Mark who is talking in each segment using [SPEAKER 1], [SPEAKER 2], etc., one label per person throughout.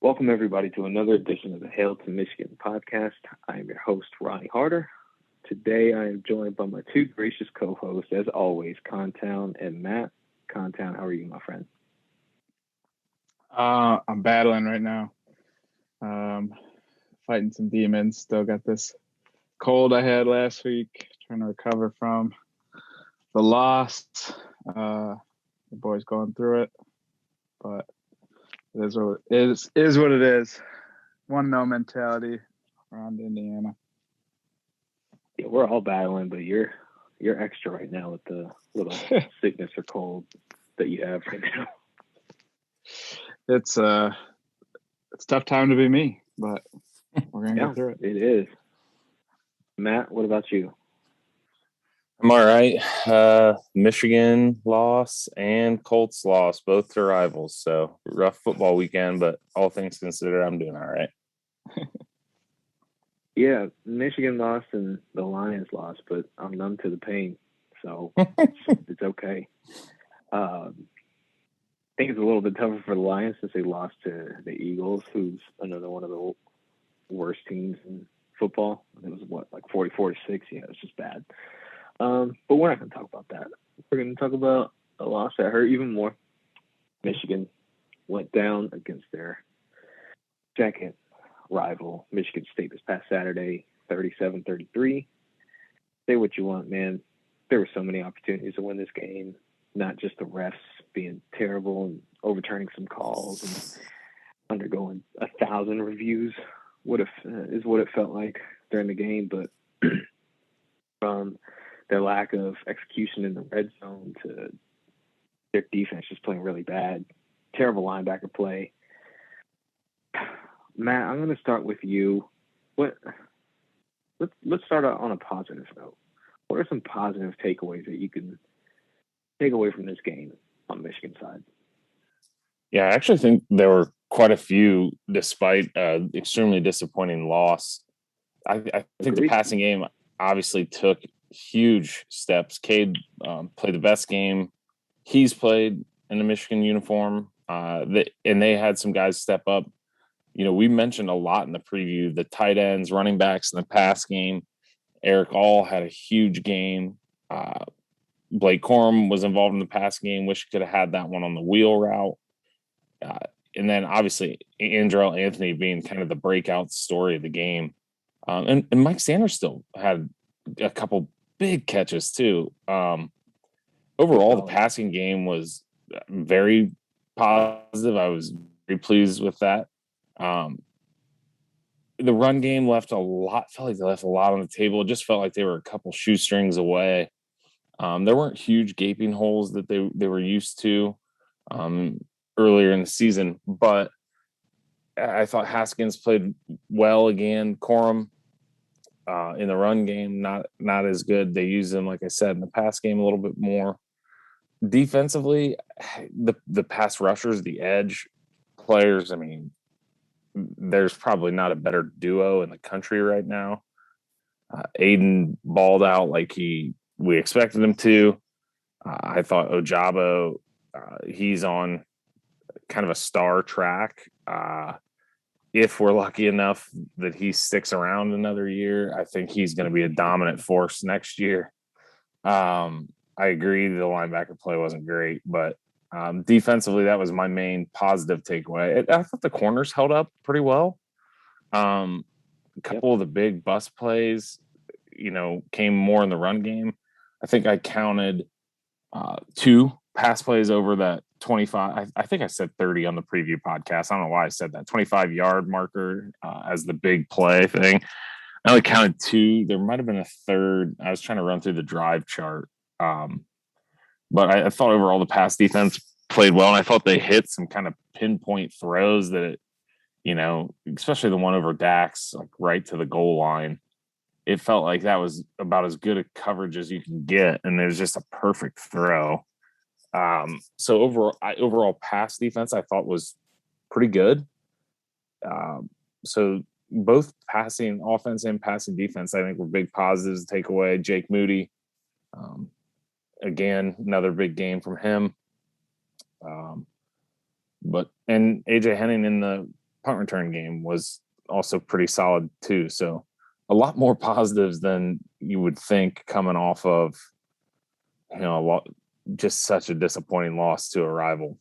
[SPEAKER 1] Welcome, everybody, to another edition of the Hail to Michigan podcast. I am your host, Ronnie Harder. Today, I am joined by my two gracious co-hosts, as always, Contown and Matt. Contown, how are you, my friend?
[SPEAKER 2] I'm battling right now. Fighting some demons. Still got this cold I had last week. Trying to recover from the loss. The boys going through it, but it is what it is what it is. 1-0 mentality around Indiana.
[SPEAKER 1] Yeah, we're all battling, but you're extra right now with the little sickness or cold that you have right now.
[SPEAKER 2] It's a tough time to be me, but we're gonna get through it.
[SPEAKER 1] It is. Matt, what about you?
[SPEAKER 3] I'm all right. Michigan loss and Colts loss, both to rivals. So rough football weekend, but all things considered, I'm doing all right.
[SPEAKER 1] Yeah, Michigan lost and the Lions lost, but I'm numb to the pain, so it's okay. I think it's a little bit tougher for the Lions since they lost to the Eagles, who's another one of the worst teams in football. It was like 44-6. Yeah, it's just bad. But we're not going to talk about that. We're going to talk about a loss that hurt even more. Michigan went down against their second rival, Michigan State, this past Saturday, 37-33. Say what you want, man. There were so many opportunities to win this game, not just the refs being terrible and overturning some calls and undergoing 1,000 reviews. Is what it felt like during the game, but from their lack of execution in the red zone to their defense just playing really bad, terrible linebacker play. Matt, I'm going to start with you. Let's start out on a positive note. What are some positive takeaways that you can take away from this game on Michigan side?
[SPEAKER 3] Yeah, I actually think there were quite a few, despite extremely disappointing loss. I think the passing game obviously took huge steps. Cade played the best game he's played in a Michigan uniform, and they had some guys step up. You know, we mentioned a lot in the preview, the tight ends, running backs in the pass game. Eric all had a huge game. Blake Corum was involved in the pass game. Wish he could have had that one on the wheel route. And then obviously Andrell Anthony being kind of the breakout story of the game. And Mike Sanders still had a couple big catches too. Overall, the passing game was very positive. I was very pleased with that. The run game felt like they left a lot on the table. It just felt like they were a couple shoestrings away. There weren't huge gaping holes that they were used to earlier in the season, but I thought Haskins played well again. Corum in the run game, not as good. They used him, like I said, in the pass game a little bit more. Defensively, the pass rushers, the edge players, I mean, there's probably not a better duo in the country right now. Aiden balled out like we expected him to. I thought Ojabo, he's on kind of a star track. If we're lucky enough that he sticks around another year, I think he's going to be a dominant force next year. I agree the linebacker play wasn't great, but defensively, that was my main positive takeaway. I thought the corners held up pretty well. A couple of the big bust plays, came more in the run game. I think I counted 2 pass plays over that 25. I think I said 30 on the preview podcast. I don't know why I said that 25-yard marker as the big play thing. I only counted 2. There might have been a third. I was trying to run through the drive chart. But I thought overall the pass defense played well, and I thought they hit some kind of pinpoint throws that, especially the one over Dax, like right to the goal line. It felt like that was about as good a coverage as you can get, and it was just a perfect throw. So overall pass defense I thought was pretty good. So both passing offense and passing defense I think were big positives to take away. Jake Moody, again, another big game from him. And AJ Henning in the punt return game was also pretty solid too. So a lot more positives than you would think coming off of, just such a disappointing loss to a rival.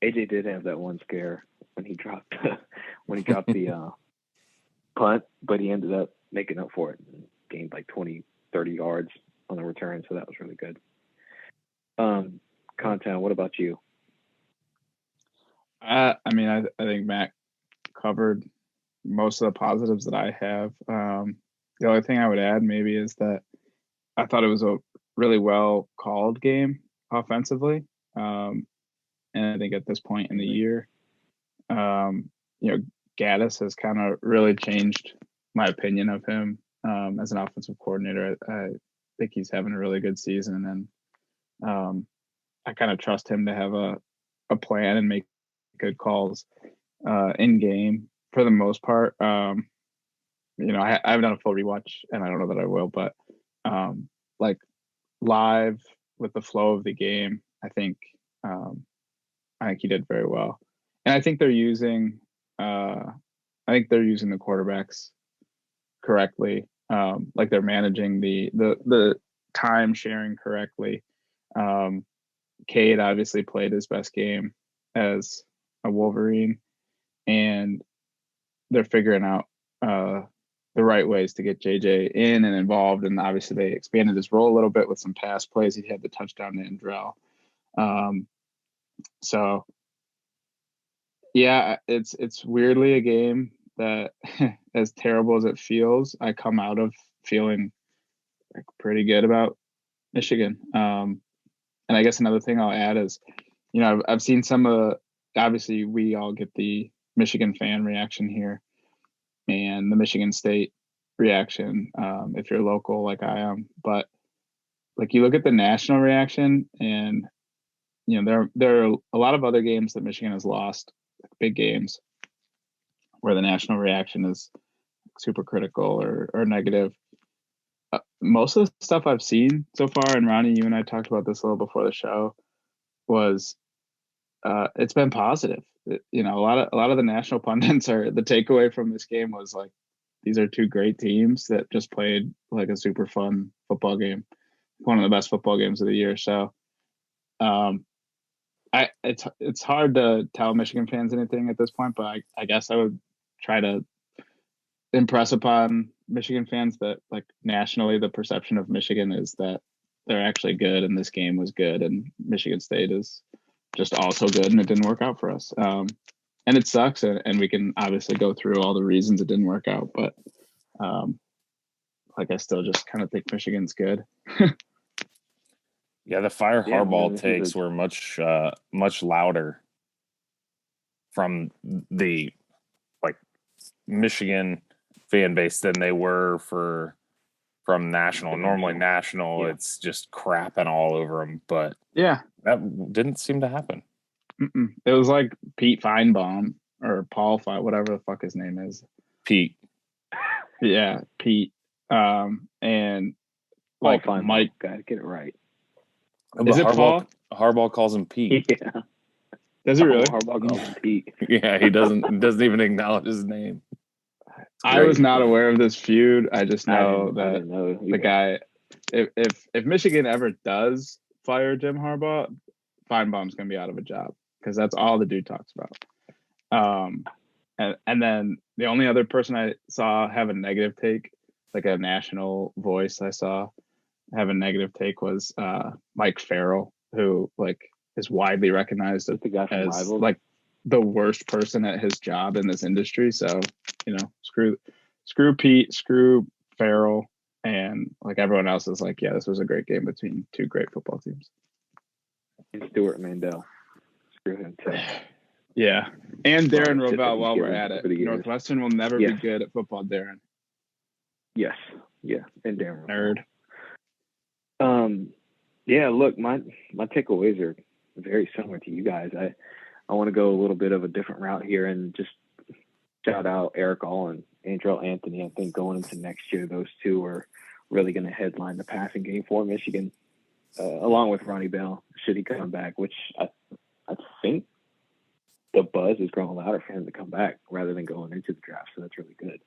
[SPEAKER 1] AJ did have that one scare when he dropped the punt, but he ended up making up for it and gained like 20, 30 yards on the return. So that was really good. Content, what about you?
[SPEAKER 2] I think Matt covered most of the positives that I have. The only thing I would add maybe is that I thought it was a really well called game offensively. And I think at this point in the year, Gaddis has kind of really changed my opinion of him as an offensive coordinator. I think he's having a really good season, and I kind of trust him to have a plan and make good calls in game for the most part. I haven't done a full rewatch, and I don't know that I will, but like live with the flow of the game, I think he did very well, and I think they're using the quarterbacks correctly. Like they're managing the time sharing correctly. Cade obviously played his best game as a Wolverine, and they're figuring out the right ways to get JJ in and involved. And obviously they expanded his role a little bit with some pass plays. He had the touchdown to Andrell. So yeah, it's weirdly a game that as terrible as it feels, I come out of feeling like pretty good about Michigan. And I guess another thing I'll add is, I've seen obviously we all get the Michigan fan reaction here and the Michigan State reaction if you're local like I am. But like you look at the national reaction, and there are a lot of other games that Michigan has lost, like big games, where the national reaction is super critical or negative. Most of the stuff I've seen so far, and Ronnie, you and I talked about this a little before the show, was it's been positive. A lot of the national pundits the takeaway from this game was like, these are two great teams that just played like a super fun football game, one of the best football games of the year. So it's hard to tell Michigan fans anything at this point, but I guess I would try to impress upon Michigan fans that like nationally the perception of Michigan is that they're actually good, and this game was good, and Michigan State is just also good, and it didn't work out for us. And it sucks, and we can obviously go through all the reasons it didn't work out, but I still just kind of think Michigan's good.
[SPEAKER 3] Yeah, the fire Harbaugh takes were much louder from the Michigan fan base than they were from national. Normally national, it's just crapping all over them, but
[SPEAKER 2] yeah,
[SPEAKER 3] that didn't seem to happen.
[SPEAKER 2] It was like Pete Feinbaum or Paul whatever the fuck his name is.
[SPEAKER 3] Pete.
[SPEAKER 2] Yeah, Pete. And like Mike,
[SPEAKER 1] gotta get it right.
[SPEAKER 2] Is it Paul?
[SPEAKER 3] Harbaugh calls him Pete.
[SPEAKER 1] Yeah.
[SPEAKER 2] Does he really?
[SPEAKER 1] Harbaugh calls him Pete.
[SPEAKER 3] Yeah, he doesn't even acknowledge his name.
[SPEAKER 2] I was not aware of this feud. I just know that the guy, if Michigan ever does fire Jim Harbaugh, Feinbaum's going to be out of a job, because that's all the dude talks about. And then the only other person I saw have a negative take, like a national voice I saw have a negative take, was Mike Farrell, who like is widely recognized as like the worst person at his job in this industry. So, screw Pete, screw Farrell, and like everyone else is like, yeah, this was a great game between two great football teams.
[SPEAKER 1] And Stuart Mandel. Screw him too.
[SPEAKER 2] Yeah. And Darren Rovell while we're at it. Northwestern will never be good at football, Darren.
[SPEAKER 1] Yes. Yeah. And Darren.
[SPEAKER 2] Nerd.
[SPEAKER 1] Yeah, look, my takeaways are very similar to you guys. I want to go a little bit of a different route here and just shout out Eric All and Andrell Anthony. I think going into next year, those two are really going to headline the passing game for Michigan, along with Ronnie Bell, should he come back, which I think the buzz is growing louder for him to come back rather than going into the draft. So that's really good.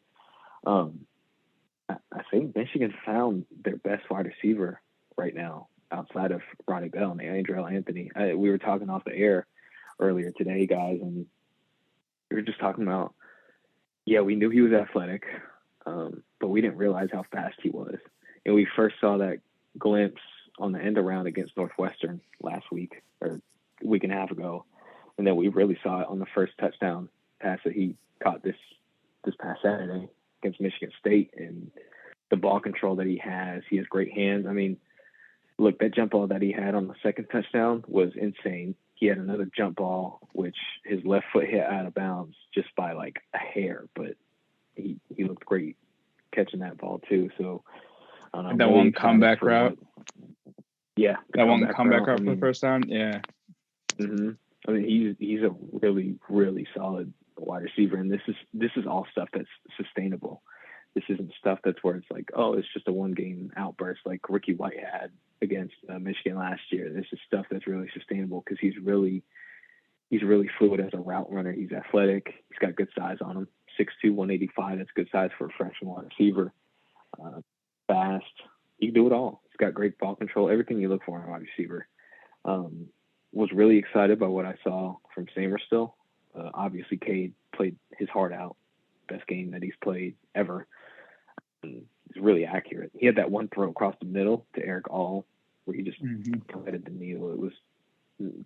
[SPEAKER 1] I think Michigan found their best wide receiver right now outside of Ronnie Bell and Andrell Anthony. We were talking off the air earlier today, guys, and we were just talking about, we knew he was athletic, but we didn't realize how fast he was. And we first saw that glimpse on the end around against Northwestern last week or a week and a half ago. And then we really saw it on the first touchdown pass that he caught this past Saturday against Michigan State, and the ball control that he has great hands. I mean, look, that jump ball that he had on the second touchdown was insane. He had another jump ball, which his left foot hit out of bounds just by like a hair, but he looked great catching that ball too. So
[SPEAKER 2] that really one comeback route. That one comeback route for the first down. Yeah.
[SPEAKER 1] Mm-hmm. I mean, he's a really, really solid wide receiver, and this is all stuff that's sustainable. This isn't stuff that's where it's like, oh, it's just a one-game outburst like Ricky White had against Michigan last year. This is stuff that's really sustainable because he's really fluid as a route runner. He's athletic. He's got good size on him. 6'2", 185. That's good size for a freshman wide receiver. Fast. He can do it all. He's got great ball control. Everything you look for in a wide receiver. Was really excited by what I saw from Samerstill. Obviously, Cade played his heart out. Best game that he's played ever. He's really accurate. He had that one throw across the middle to Eric All where he just committed the kneel. It was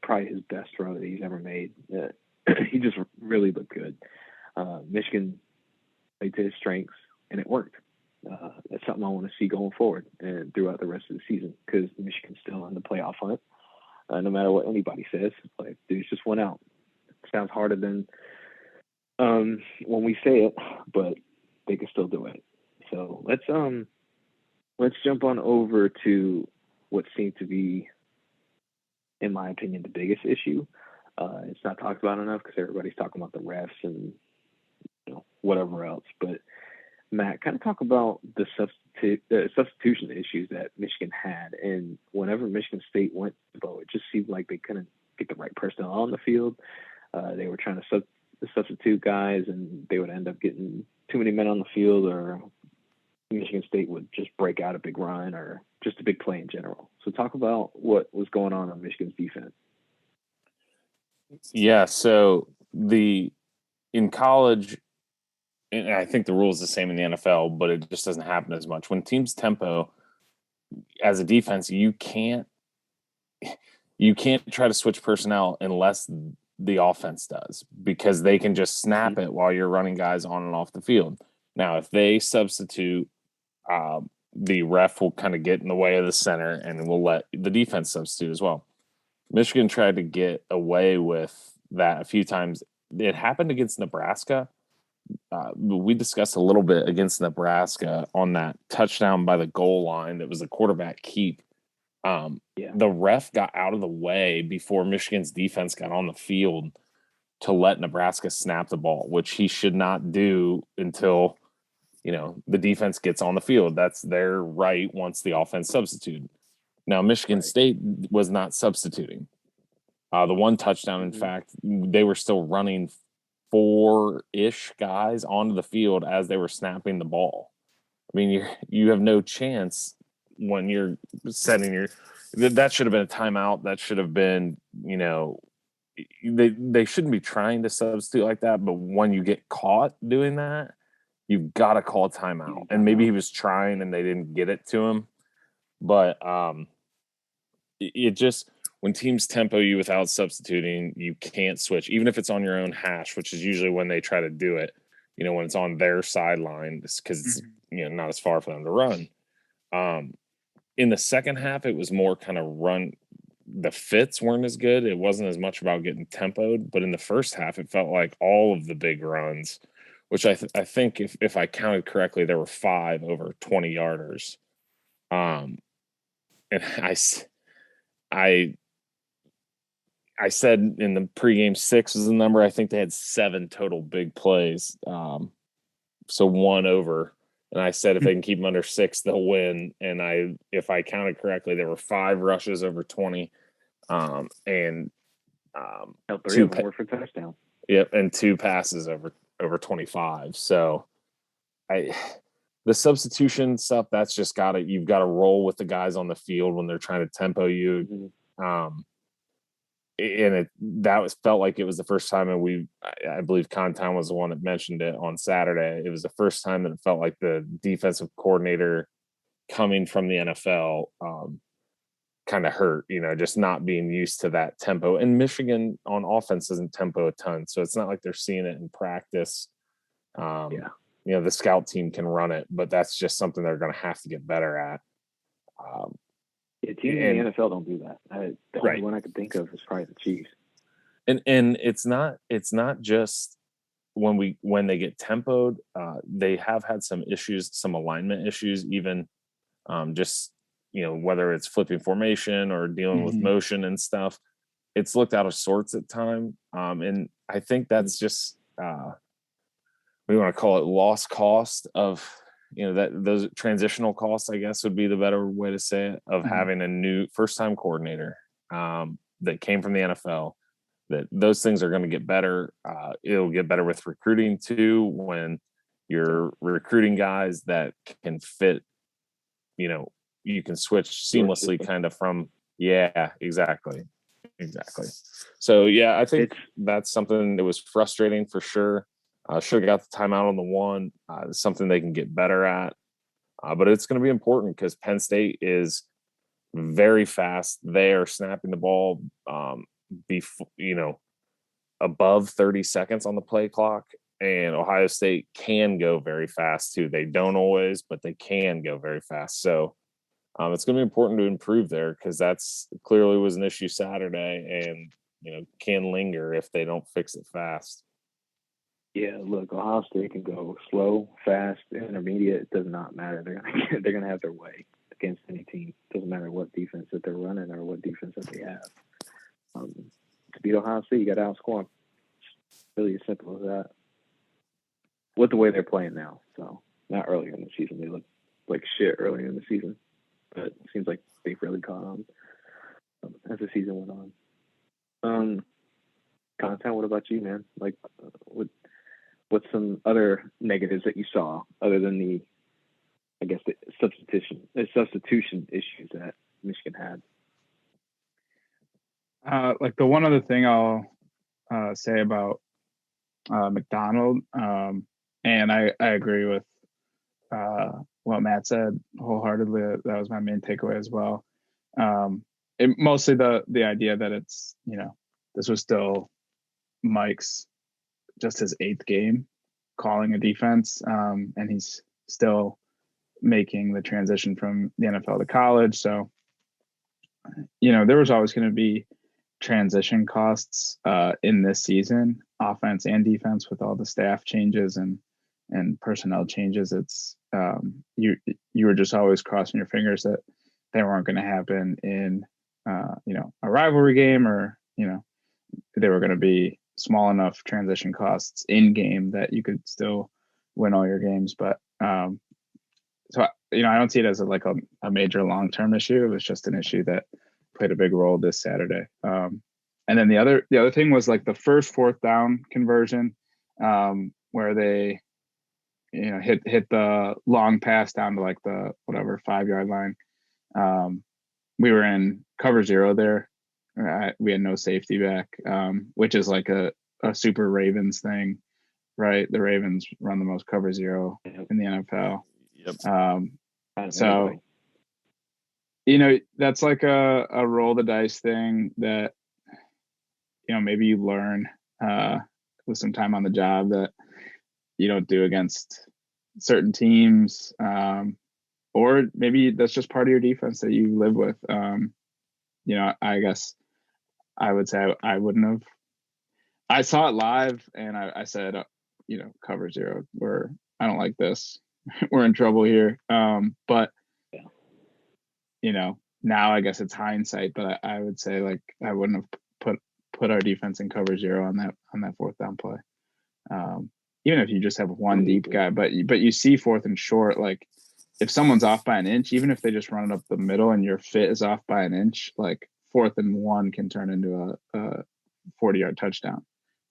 [SPEAKER 1] probably his best throw that he's ever made. He just really looked good. Michigan played to his strengths, and it worked. That's something I want to see going forward and throughout the rest of the season because Michigan's still in the playoff hunt. No matter what anybody says, like dudes just went out. It sounds harder than when we say it, but they can still do it. So let's jump on over to what seemed to be, in my opinion, the biggest issue. It's not talked about enough because everybody's talking about the refs and whatever else. But Matt, kind of talk about the substitution issues that Michigan had, and whenever Michigan State went to Bo, it just seemed like they couldn't get the right personnel on the field. They were trying to substitute guys, and they would end up getting too many men on the field, or Michigan State would just break out a big run, or just a big play in general. So talk about what was going on Michigan's defense.
[SPEAKER 3] Yeah, so in college, and I think the rule is the same in the NFL, but it just doesn't happen as much. When teams tempo, as a defense, you can't try to switch personnel unless the offense does, because they can just snap it while you're running guys on and off the field. Now, if they substitute, the ref will kind of get in the way of the center and will let the defense substitute as well. Michigan tried to get away with that a few times. It happened against Nebraska. We discussed a little bit against Nebraska on that touchdown by the goal line that was a quarterback keep. The ref got out of the way before Michigan's defense got on the field to let Nebraska snap the ball, which he should not do until the defense gets on the field. That's their right once the offense substituted. Now, Michigan State was not substituting. The one touchdown, in fact, they were still running 4-ish guys onto the field as they were snapping the ball. I mean, you have no chance when you're setting that should have been a timeout. That should have been, they shouldn't be trying to substitute like that. But when you get caught doing that, you've got to call a timeout. And maybe he was trying and they didn't get it to him. But it just, when teams tempo you without substituting, you can't switch, even if it's on your own hash, which is usually when they try to do it, when it's on their sideline, because it's not as far for them to run. In the second half, it was more kind of run. The fits weren't as good. It wasn't as much about getting tempoed. But in the first half, it felt like all of the big runs, which I think if I counted correctly, there were 5 over 20 yarders. And I said in the pregame 6 was the number. I think they had 7 total big plays. So 1 over. And I said if they can keep them under 6, they'll win. And if I counted correctly, there were 5 rushes over 20. And
[SPEAKER 1] 3 of them were for touchdown.
[SPEAKER 3] Yep, and 2 passes over 25. So the substitution stuff, that's just you've got to roll with the guys on the field when they're trying to tempo you.
[SPEAKER 1] Mm-hmm.
[SPEAKER 3] And felt like it was the first time, and I believe Contown was the one that mentioned it on Saturday. It was the first time that it felt like the defensive coordinator coming from the NFL kind of hurt, just not being used to that tempo. And Michigan on offense doesn't tempo a ton, so it's not like they're seeing it in practice. The scout team can run it, but that's just something they're going to have to get better at.
[SPEAKER 1] Teams in the NFL don't do that. The only one I could think of is probably the Chiefs.
[SPEAKER 3] And it's not just when they get tempoed. They have had some issues, some alignment issues, even just whether it's flipping formation or dealing with motion and stuff. It's looked out of sorts at time, and I think that's just we want to call it lost cost of that those transitional costs, I guess would be the better way to say it, of having a new first-time coordinator that came from the NFL. That those things are going to get better. It'll get better with recruiting too, when you're recruiting guys that can fit. You can switch seamlessly kind of from exactly. So I think that's something that was frustrating for sure. Should have got the timeout on the one. Something they can get better at. But it's going to be important because Penn State is very fast. They are snapping the ball above 30 seconds on the play clock. And Ohio State can go very fast too. They don't always, but they can go very fast. So it's going to be important to improve there, because that's clearly was an issue Saturday, and can linger if they don't fix it fast.
[SPEAKER 1] Yeah, look, Ohio State can go slow, fast, intermediate. It does not matter. They're gonna have their way against any team. It doesn't matter what defense that they're running or what defense that they have. To beat Ohio State, you got to outscore them. It's really as simple as that. With the way they're playing now, so not earlier in the season. They looked like shit earlier in the season, but it seems like they've really caught on as the season went on. Content. What about you, man? Like, what's some other negatives that you saw other than the substitution issues that Michigan had?
[SPEAKER 2] Like the one other thing I'll say about McDonald, and I agree with what Matt said wholeheartedly. That was my main takeaway as well. Mostly the idea that it's this was still Mike's just his 8th game calling a defense, and he's still making the transition from the NFL to college. So, there was always going to be transition costs in this season, offense and defense, with all the staff changes and personnel changes. It's you were just always crossing your fingers that they weren't going to happen in a rivalry game, or they were going to be small enough transition costs in game that you could still win all your games. But so I don't see it as a major long-term issue. It was just an issue that played a big role this Saturday. And then the other thing was like the first 4th down conversion, where they hit the long pass down to like the 5-yard line. We were in cover 0 there. We had no safety back, which is like a super Ravens thing, right? The Ravens run the most cover 0 in the NFL.
[SPEAKER 3] Yep.
[SPEAKER 2] So, that's like a roll the dice thing that, maybe you learn with some time on the job that you don't do against certain teams, or maybe that's just part of your defense that you live with. I guess I would say I wouldn't have. I saw it live and I said, cover 0. I don't like this. We're in trouble here. But now I guess it's hindsight. But I would say I wouldn't have put our defense in cover 0 on that 4th down play. Even if you just have one deep guy, but you see 4th and short, like if someone's off by an inch, even if they just run it up the middle and your fit is off by an inch, like 4th and 1 can turn into a 40-yard touchdown.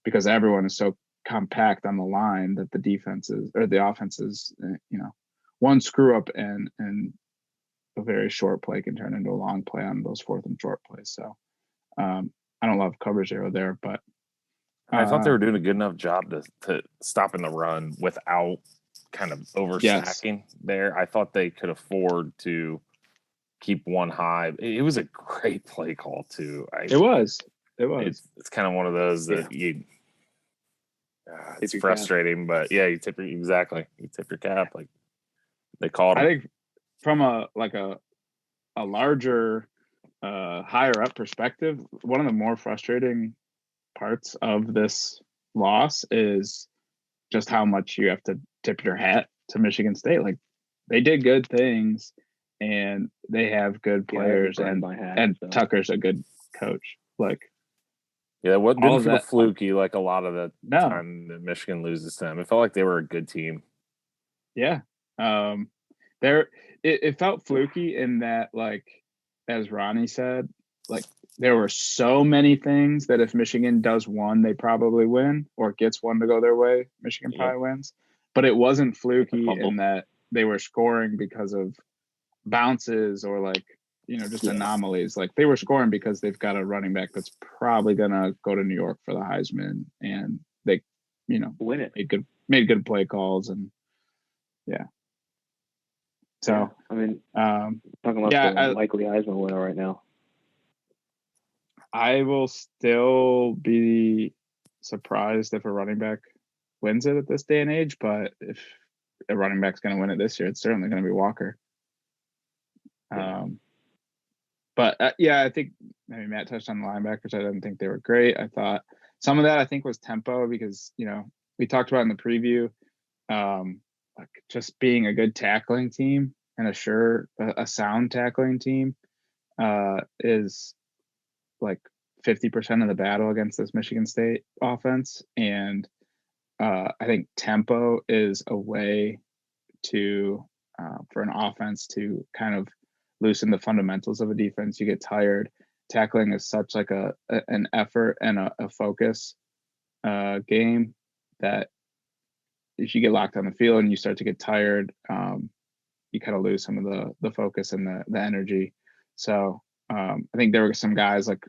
[SPEAKER 2] because everyone is so compact on the line that the offenses, one screw up and a very short play can turn into a long play on those 4th and short plays. So I don't love cover 0 there, but
[SPEAKER 3] I thought they were doing a good enough job to stopping the run without kind of overstacking there. I thought they could afford to keep one high. It was a great play call too.
[SPEAKER 2] It was.
[SPEAKER 3] It's kind of one of those that it's frustrating, but you tip your cap. Like they called.
[SPEAKER 2] I think from a larger, higher up perspective, one of the more frustrating parts of this loss is just how much you have to tip your hat to Michigan State. Like they did good things and they have good players and Tucker's a good coach. Like
[SPEAKER 3] what didn't feel fluky like a lot of the time that Michigan loses to them. It felt like they were a good team.
[SPEAKER 2] Yeah. It felt fluky in that, like, as Ronnie said, like there were so many things that if Michigan does one, they probably win, or gets one to go their way, Michigan probably wins. But it wasn't fluky in that they were scoring because of bounces or like, just anomalies. Like they were scoring because they've got a running back that's probably gonna go to New York for the Heisman, and they,
[SPEAKER 1] win it.
[SPEAKER 2] Made good play calls, and So
[SPEAKER 1] I mean, talking about the likely Heisman winner right now.
[SPEAKER 2] I will still be surprised if a running back wins it at this day and age, but if a running back's going to win it this year, it's certainly going to be Walker. But I think Matt touched on the linebackers. I didn't think they were great. I thought some of that I think was tempo because, we talked about in the preview, like just being a good tackling team and a sound tackling team is like 50% of the battle against this Michigan State offense. And I think tempo is a way to for an offense to kind of loosen the fundamentals of a defense. You get tired. Tackling is such like an effort and a focus game that if you get locked on the field and you start to get tired, you kind of lose some of the focus and the energy. So I think there were some guys like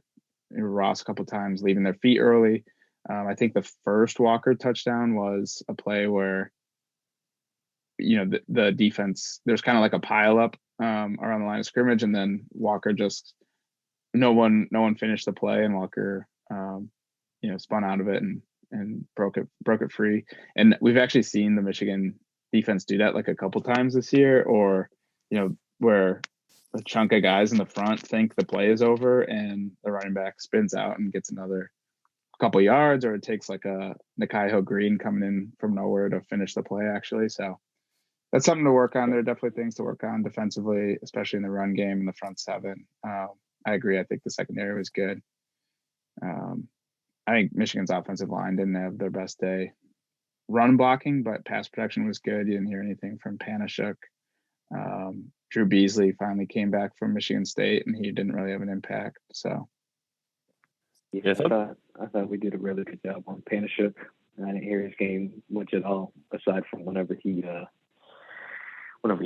[SPEAKER 2] Ross a couple of times leaving their feet early. I think the first Walker touchdown was a play where, the defense, there's kind of like a pile up around the line of scrimmage, and then Walker just no one finished the play, and Walker spun out of it and broke it free. And we've actually seen the Michigan defense do that like a couple times this year, or where a chunk of guys in the front think the play is over and the running back spins out and gets another couple yards, or it takes like a Nikaiho Green coming in from nowhere to finish the play actually. So that's something to work on. There are definitely things to work on defensively, especially in the run game and the front seven. I agree. I think the secondary was good. I think Michigan's offensive line didn't have their best day run blocking, but pass protection was good. You didn't hear anything from Panashuk. Drew Beasley finally came back from Michigan State, and he didn't really have an impact. So,
[SPEAKER 1] I thought we did a really good job on Panashuk. I didn't hear his game much at all, aside from whenever he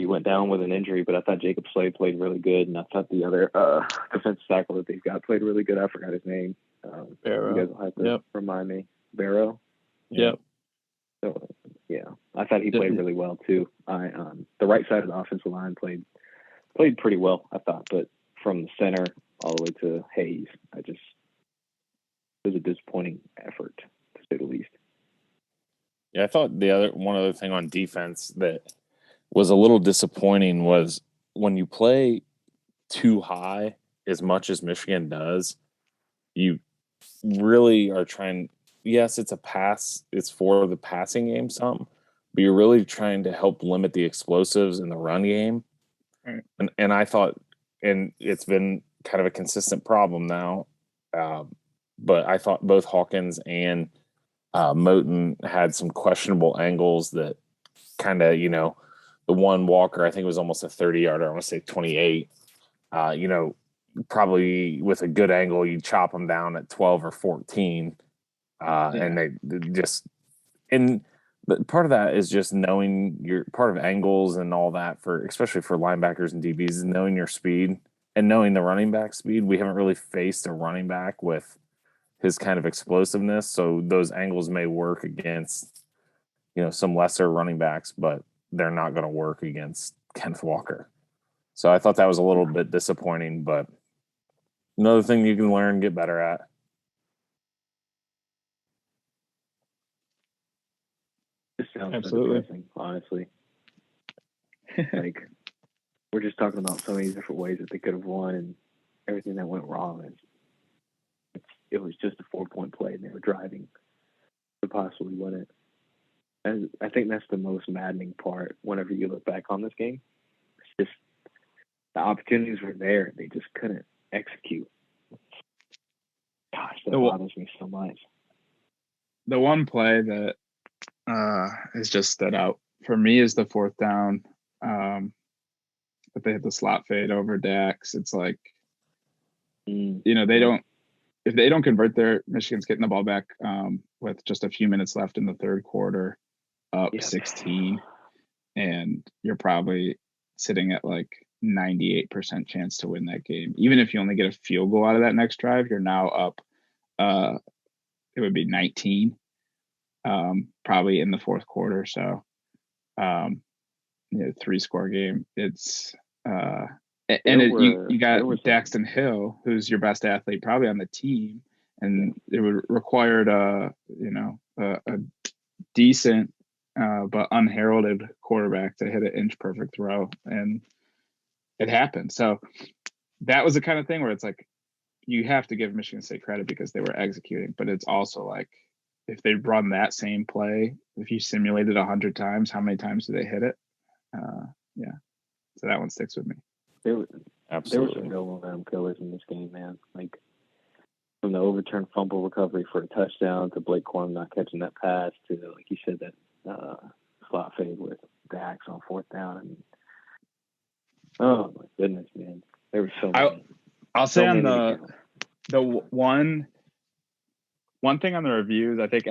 [SPEAKER 1] went down with an injury. But I thought Jacob Slade played really good, and I thought the other defensive tackle that they've got played really good. I forgot his name.
[SPEAKER 2] Barrow.
[SPEAKER 1] You guys will have to remind me. Barrow?
[SPEAKER 2] Yep.
[SPEAKER 1] So, I thought he played really well, too. The right side of the offensive line played pretty well, I thought. But from the center all the way to Hayes, it was a disappointing effort, to say the least.
[SPEAKER 3] Yeah, I thought one other thing on defense that was a little disappointing was when you play too high as much as Michigan does, you really are trying. Yes, it's for the passing game some, but you're really trying to help limit the explosives in the run game.
[SPEAKER 2] Right.
[SPEAKER 3] And I thought, and it's been kind of a consistent problem now, but I thought both Hawkins and Moten had some questionable angles that kind of, the one Walker, I think it was almost a 30-yarder, I want to say 28, probably with a good angle, you chop them down at 12 or 14. And they just and part of that is just knowing your part of angles and all that for especially for linebackers and DBs is knowing your speed and knowing the running back speed. We haven't really faced a running back with his kind of explosiveness, so those angles may work against some lesser running backs, but they're not going to work against Kenneth Walker. So I thought that was a little bit disappointing, but another thing you can learn, get better at.
[SPEAKER 1] This sounds
[SPEAKER 2] Absolutely
[SPEAKER 1] depressing, honestly. Like, we're just talking about so many different ways that they could have won and everything that went wrong. It was just a 4-point play, and they were driving to possibly win it. And I think that's the most maddening part whenever you look back on this game. It's just the opportunities were there. They just couldn't execute. Gosh, that bothers me so much.
[SPEAKER 2] The one play that has just stood out for me is the 4th down. But they hit the slot fade over Dax. It's like, if they don't convert there, Michigan's getting the ball back with just a few minutes left in the 3rd quarter, up 16, and you're probably sitting at like 98% chance to win that game. Even if you only get a field goal out of that next drive, you're now up. It would be 19, probably in the 4th quarter. So, 3-score game. It's you got Daxton Hill, who's your best athlete probably on the team, and it would required a decent but unheralded quarterback to hit an inch perfect throw, and it happened. So that was the kind of thing where it's like you have to give Michigan State credit because they were executing, but it's also like if they run that same play, if you simulate it 100 times, how many times do they hit it? So that one sticks with me.
[SPEAKER 1] There were some real momentum killers in this game, man. Like from the overturned fumble recovery for a touchdown to Blake Corum not catching that pass to, like you said, that slot fade with Dax on 4th down. I mean, oh my goodness, man, there were so many.
[SPEAKER 2] I'll say on the one thing on the reviews, I think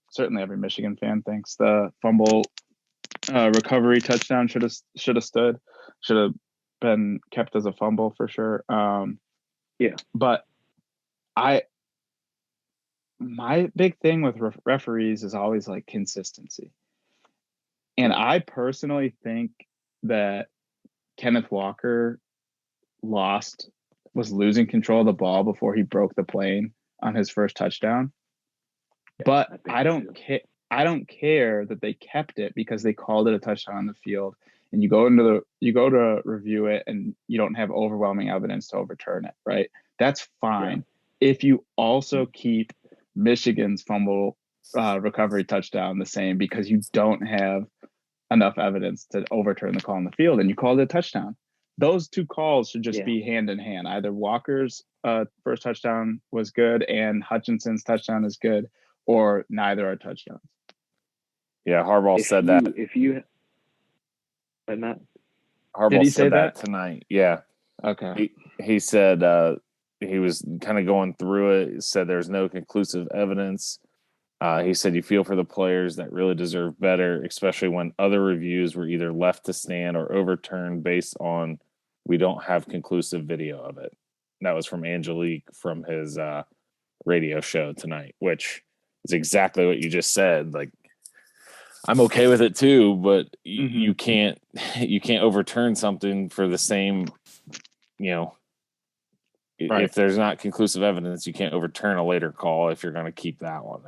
[SPEAKER 2] certainly every Michigan fan thinks the fumble recovery touchdown should have stood, should have been kept as a fumble for sure. But my big thing with referees is always like consistency. And I personally think that Kenneth Walker was losing control of the ball before he broke the plane on his first touchdown. But I don't care that they kept it because they called it a touchdown on the field, and you go to review it and you don't have overwhelming evidence to overturn it, right? That's fine. If you also keep Michigan's fumble recovery touchdown the same because you don't have enough evidence to overturn the call on the field and you called it a touchdown. Those two calls should just be hand in hand. Either Walker's first touchdown was good and Hutchinson's touchdown is good, or neither are touchdowns.
[SPEAKER 3] Yeah, Harbaugh said that. Harbaugh said that tonight. Yeah.
[SPEAKER 2] Okay.
[SPEAKER 3] He said he was kind of going through it. He said there's no conclusive evidence. He said you feel for the players that really deserve better, especially when other reviews were either left to stand or overturned based on we don't have conclusive video of it. That was from Angelique from his radio show tonight, which is exactly what you just said. Like, I'm okay with it too, but you can't overturn something for the same,
[SPEAKER 2] Right.
[SPEAKER 3] If there's not conclusive evidence, you can't overturn a later call if you're going to keep that one.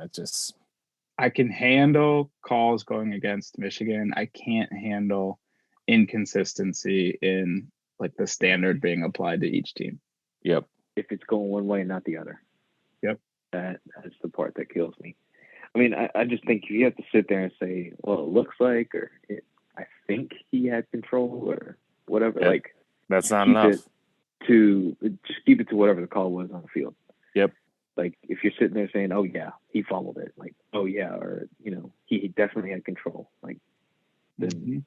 [SPEAKER 2] I can handle calls going against Michigan. I can't handle inconsistency in like the standard being applied to each team.
[SPEAKER 3] Yep.
[SPEAKER 1] If it's going one way and not the other.
[SPEAKER 2] Yep.
[SPEAKER 1] That's the part that kills me. I mean, I just think you have to sit there and say, well, it looks like, or I think he had control or whatever.
[SPEAKER 3] Yep.
[SPEAKER 1] Like,
[SPEAKER 3] that's not enough.
[SPEAKER 1] Just keep it to whatever the call was on the field.
[SPEAKER 3] Yep.
[SPEAKER 1] Like, if you're sitting there saying, oh, yeah, he fumbled it. Like, oh, yeah, or, he definitely had control. Like, then,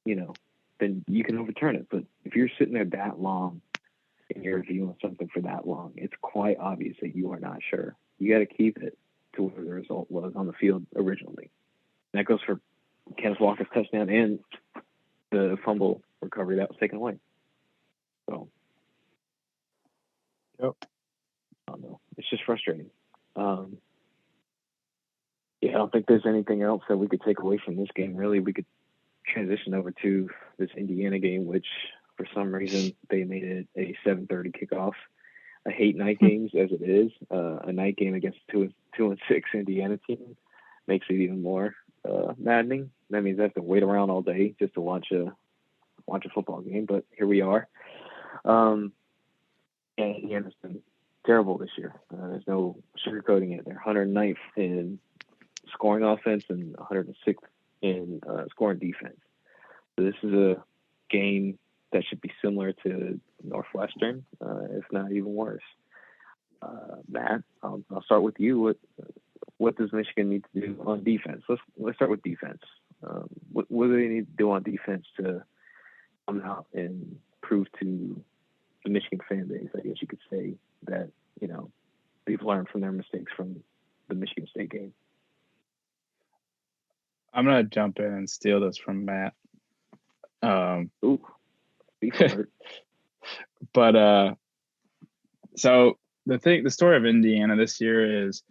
[SPEAKER 1] then you can overturn it. But if you're sitting there that long and you're reviewing something for that long, it's quite obvious that you are not sure. You got to keep it. to where the result was on the field originally. And that goes for Kenneth Walker's touchdown and the fumble recovery that was taken away. So,
[SPEAKER 2] Yep.
[SPEAKER 1] I don't know. It's just frustrating. Yeah, I don't think there's anything else that we could take away from this game. Really, we could transition over to this Indiana game, which for some reason they made it a 7:30 kickoff. I hate night games as it is. A night game against a 2-6 Indiana team makes it even more maddening. That means I have to wait around all day just to watch a football game. But here we are. And Indiana's been terrible this year. There's no sugarcoating it. They're 109th in scoring offense and 106th in scoring defense. So this is a game that should be similar to Northwestern, if not even worse. Matt, I'll start with you. What does Michigan need to do on defense? Let's start with defense. What do they need to do on defense to come out and prove to the Michigan fan base, I guess you could say, that they've learned from their mistakes from the Michigan State game?
[SPEAKER 2] I'm gonna jump in and steal this from Matt.
[SPEAKER 1] Ooh,
[SPEAKER 2] but so the story of Indiana this year is,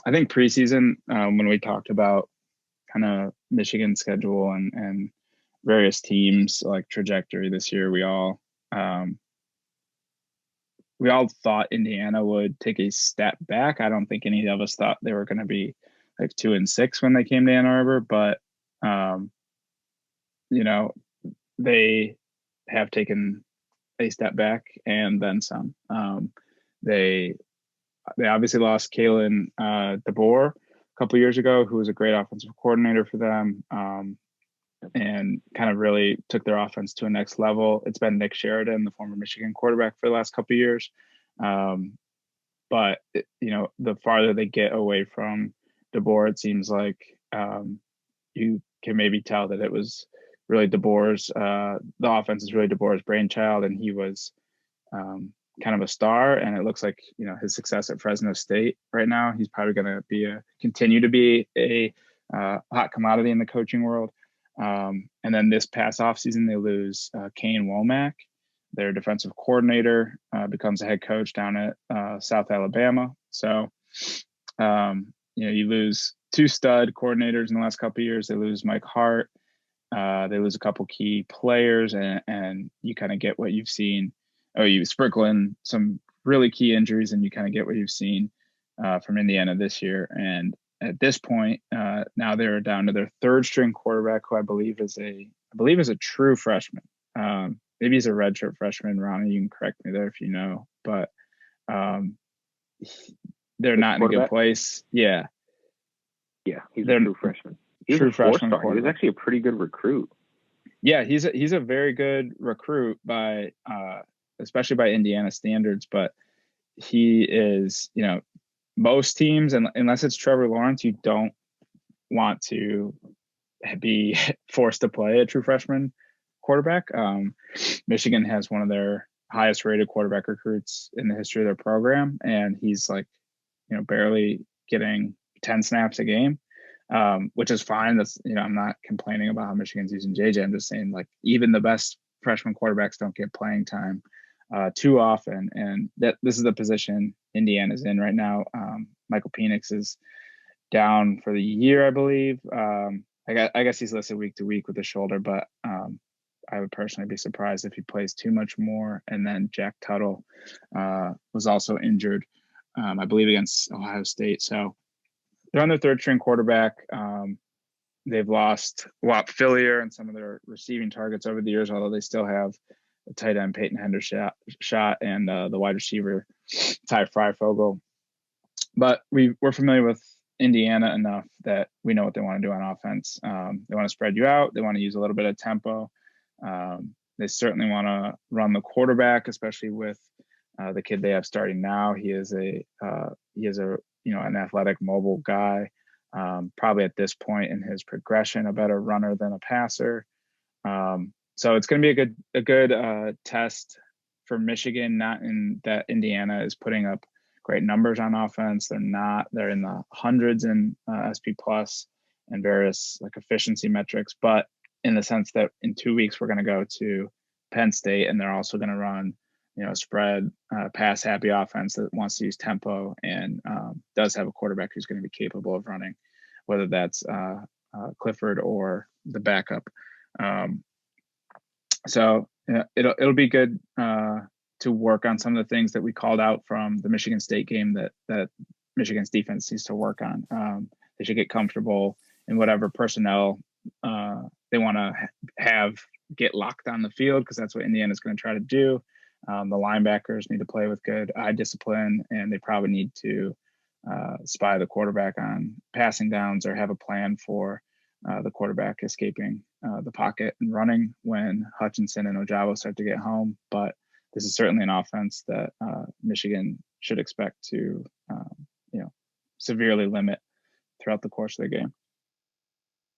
[SPEAKER 2] I think preseason, when we talked about kind of Michigan's schedule and various teams like trajectory this year, we all thought Indiana would take a step back. I don't think any of us thought they were going to be like 2-6 when they came to Ann Arbor, but they have taken a step back and then some. They obviously lost Kalen DeBoer a couple years ago, who was a great offensive coordinator for them, and kind of really took their offense to a next level. It's been Nick Sheridan, the former Michigan quarterback, for the last couple of years. But the farther they get away from DeBoer, it seems like you can maybe tell that it was really DeBoer's, the offense is really DeBoer's brainchild, and he was kind of a star. And it looks like, his success at Fresno State right now, he's probably going to continue to be a hot commodity in the coaching world. And then this past offseason, they lose Kane Womack, their defensive coordinator, becomes a head coach down at South Alabama. So, you lose two stud coordinators in the last couple of years. They lose Mike Hart. They lose a couple key players, and you kind of get what you've seen. Oh, you sprinkle in some really key injuries, and you kind of get what you've seen from Indiana this year. And at this point, now they're down to their third string quarterback, who I believe is a true freshman. Maybe he's a redshirt freshman. Ronnie, you can correct me there if you know, but they're not in a good place. Yeah.
[SPEAKER 1] Yeah, he's a true freshman.
[SPEAKER 2] True freshman.
[SPEAKER 1] He was actually a pretty good recruit.
[SPEAKER 2] Yeah, he's a very good recruit by especially by Indiana standards, but he is, most teams, and unless it's Trevor Lawrence, you don't want to be forced to play a true freshman quarterback. Michigan has one of their highest rated quarterback recruits in the history of their program, and he's barely getting 10 snaps a game, which is fine. That's, I'm not complaining about how Michigan's using JJ. I'm just saying, even the best freshman quarterbacks don't get playing time too often, and that this is the position Indiana's in right now. Michael Penix is down for the year, I believe. I guess he's listed week to week with the shoulder, but I would personally be surprised if he plays too much more. And then Jack Tuttle was also injured, I believe, against Ohio State. So they're on their third string quarterback. They've lost Walt Fillier and some of their receiving targets over the years, although they still have the tight end Peyton Hendershot and the wide receiver Ty Freifogel. But we're familiar with Indiana enough that we know what they want to do on offense. They want to spread you out. They want to use a little bit of tempo. They certainly want to run the quarterback, especially with the kid they have starting now. He is an athletic, mobile guy. Probably at this point in his progression, a better runner than a passer. So it's going to be a good test for Michigan, not in that Indiana is putting up great numbers on offense. They're in the hundreds in SP plus and various like efficiency metrics, but in the sense that in 2 weeks we're going to go to Penn State, and they're also going to run, spread pass happy offense that wants to use tempo and does have a quarterback who's going to be capable of running, whether that's Clifford or the backup. So it'll be good to work on some of the things that we called out from the Michigan State game that Michigan's defense needs to work on. They should get comfortable in whatever personnel they want to get locked on the field, because that's what Indiana's going to try to do. The linebackers need to play with good eye discipline, and they probably need to spy the quarterback on passing downs or have a plan for the quarterback escaping the pocket and running when Hutchinson and Ojabo start to get home. But this is certainly an offense that Michigan should expect to, severely limit throughout the course of the game.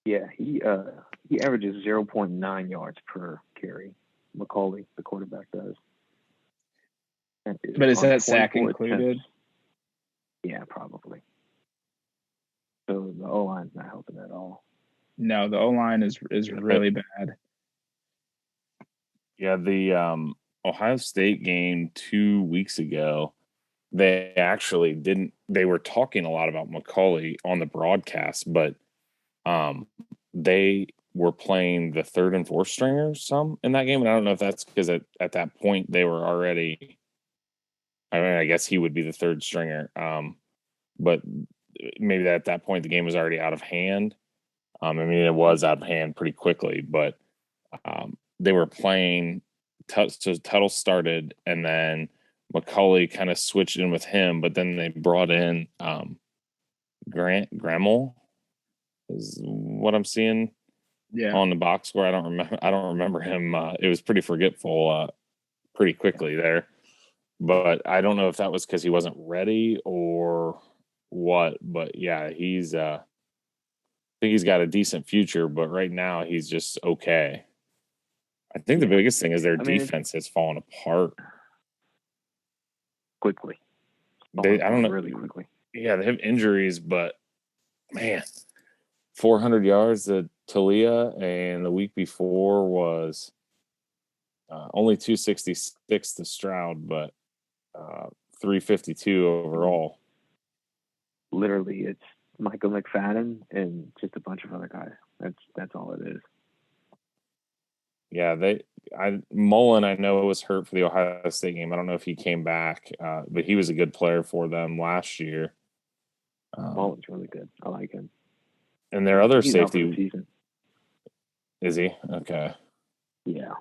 [SPEAKER 1] Yeah, he averages 0.9 yards per carry. McCauley, the quarterback, does.
[SPEAKER 2] But is that sack included?
[SPEAKER 1] Attempts. Yeah, probably. So the O-line's not helping at all.
[SPEAKER 2] No, the O-line is really bad.
[SPEAKER 3] Yeah, the Ohio State game 2 weeks ago, they actually didn't. They were talking a lot about McCauley on the broadcast, but they were playing the third and fourth stringers some in that game, and I don't know if that's because at that point they were already. I mean, I guess he would be the third stringer, but maybe that at that point the game was already out of hand. I mean, it was out of hand pretty quickly, but they were playing. So Tuttle started, and then McCauley kind of switched in with him, but then they brought in Gremmel, is what I'm seeing on the box score. I don't remember him. It was pretty forgetful pretty quickly there, but I don't know if that was because he wasn't ready or what. But yeah, he's I think he's got a decent future, but right now he's just okay. I think the biggest thing is their defense has fallen apart
[SPEAKER 1] quickly.
[SPEAKER 3] I don't know,
[SPEAKER 1] really quickly.
[SPEAKER 3] Yeah, they have injuries, but man, 400 yards to Talia, and the week before was only 266 to Stroud, but 352 overall.
[SPEAKER 1] Literally, it's Michael McFadden and just a bunch of other guys. That's all it is.
[SPEAKER 3] Yeah, Mullen, I know, was hurt for the Ohio State game. I don't know if he came back, but he was a good player for them last year.
[SPEAKER 1] Mullen's really good. I like him.
[SPEAKER 3] And their other
[SPEAKER 1] He's
[SPEAKER 3] safety,
[SPEAKER 1] out for the season.
[SPEAKER 3] Is he? Okay.
[SPEAKER 1] Yeah.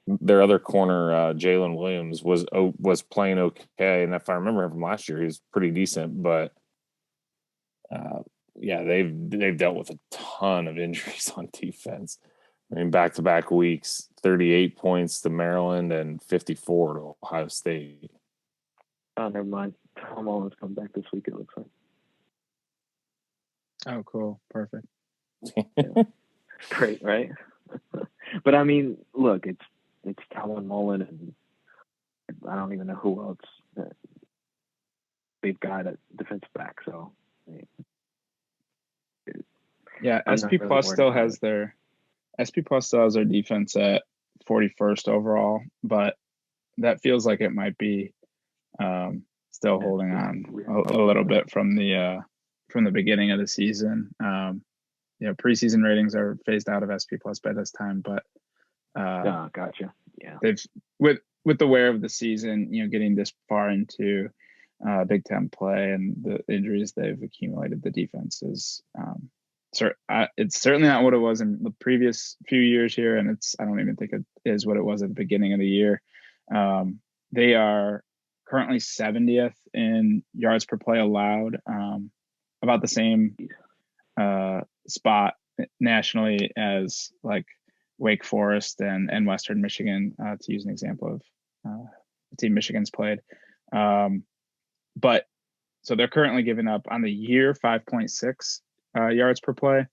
[SPEAKER 3] Their other corner, Jalen Williams, was playing okay, and if I remember him from last year, he was pretty decent. But yeah, they've dealt with a ton of injuries on defense. I mean, back-to-back weeks, 38 points to Maryland and 54 to Ohio State.
[SPEAKER 1] Oh, never mind. Tom Mullen's come back this week, it looks like.
[SPEAKER 2] Oh, cool. Perfect.
[SPEAKER 1] Yeah. Great, right? But, I mean, look, it's Tom Mullen, and I don't even know who else they've got at defensive back, so.
[SPEAKER 2] Yeah, SP Plus still has their defense at 41st overall, but that feels like it might be still holding on a little bit from the beginning of the season. Preseason ratings are phased out of SP Plus by this time, but
[SPEAKER 1] gotcha. Yeah,
[SPEAKER 2] they've with the wear of the season, getting this far into Big Ten play and the injuries they've accumulated, the defense is it's certainly not what it was in the previous few years here, and I don't even think it is what it was at the beginning of the year. They are currently 70th in yards per play allowed, about the same spot nationally as like Wake Forest and Western Michigan, to use an example of the team Michigan's played. But so they're currently giving up on the year 5.6 yards per play.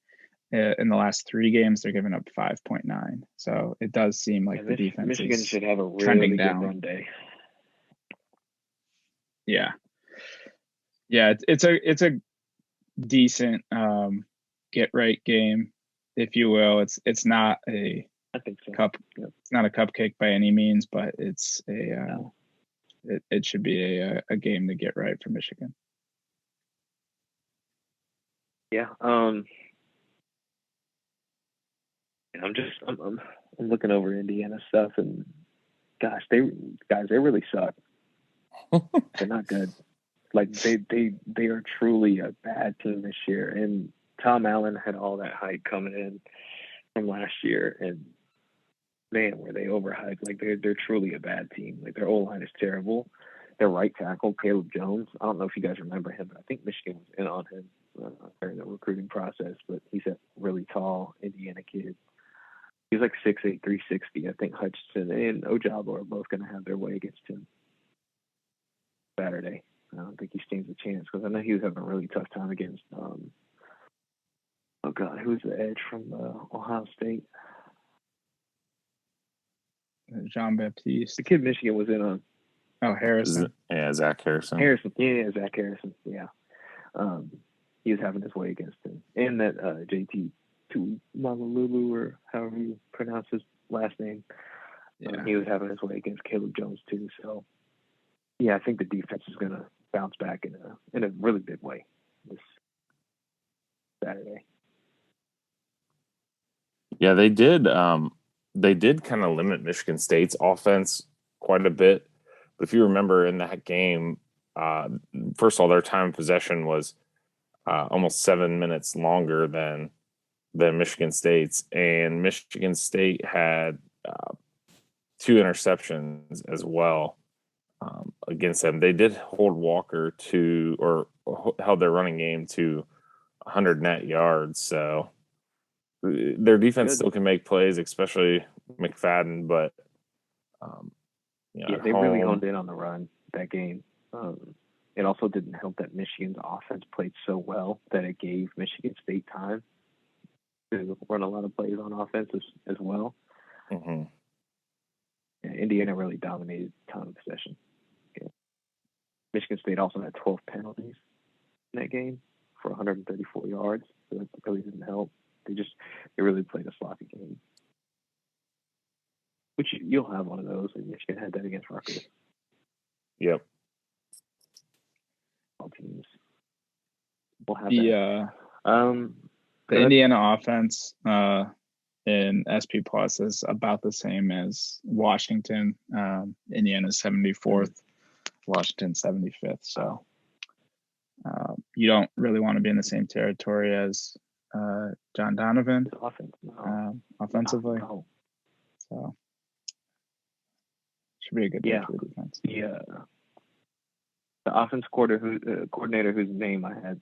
[SPEAKER 2] In the last 3 games, they're giving up 5.9. So it does seem like the defense
[SPEAKER 1] Michigan
[SPEAKER 2] is
[SPEAKER 1] should have a really
[SPEAKER 2] trending
[SPEAKER 1] good
[SPEAKER 2] down.
[SPEAKER 1] run day.
[SPEAKER 2] Yeah. Yeah, it's a decent get right game, if you will. It's not a
[SPEAKER 1] I think so.
[SPEAKER 2] cup.
[SPEAKER 1] Yep.
[SPEAKER 2] It's not a cupcake by any means, but it's a
[SPEAKER 1] No.
[SPEAKER 2] it should be a game to get right for Michigan.
[SPEAKER 1] Yeah. I'm looking over Indiana stuff, and gosh, they really suck. They're not good. Like they are truly a bad team this year. And Tom Allen had all that hype coming in from last year, and man, were they overhyped. Like they're truly a bad team. Like their O-line is terrible. Their right tackle, Caleb Jones, I don't know if you guys remember him, but I think Michigan was in on him during the recruiting process. But he's a really tall Indiana kid. He's like 6'8", 360. I think Hutchinson and Ojabo are both going to have their way against him Saturday. I don't think he stands a chance because I know he was having a really tough time against, oh God, who's the edge from Ohio State?
[SPEAKER 2] Jean-Baptiste.
[SPEAKER 1] The kid Michigan was in on.
[SPEAKER 2] Oh, Harrison.
[SPEAKER 3] Yeah, Zach Harrison.
[SPEAKER 1] Yeah, Zach Harrison. Yeah. He was having his way against him. And that JT Tuimalulu, or however you pronounce his last name.
[SPEAKER 2] Yeah.
[SPEAKER 1] He was having his way against Caleb Jones too. So, yeah, I think the defense is going to bounce back in a really big way this Saturday.
[SPEAKER 3] Yeah, they did. They did kind of limit Michigan State's offense quite a bit. But if you remember in that game, first of all, their time of possession was almost 7 minutes longer than Michigan State's, and Michigan State had 2 interceptions as well against them. They did hold Walker or held their running game to 100 net yards. So their defense still can make plays, especially McFadden. But
[SPEAKER 1] they really honed in on the run that game. It also didn't help that Michigan's offense played so well that it gave Michigan State time to run a lot of plays on offense as well.
[SPEAKER 3] Mm-hmm.
[SPEAKER 1] Indiana really dominated time of possession. Yeah. Michigan State also had 12 penalties in that game for 134 yards, so that really didn't help. They really played a sloppy game, which you'll have one of those. And Michigan had that against Rutgers.
[SPEAKER 3] Yep.
[SPEAKER 1] All teams will have
[SPEAKER 2] that. The Indiana offense in SP Plus is about the same as Washington. Indiana's 74th, Washington 75th. So you don't really want to be in the same territory as John Donovan offensively.
[SPEAKER 1] No.
[SPEAKER 2] So should be a good day for the defense.
[SPEAKER 1] The offense coordinator whose name I had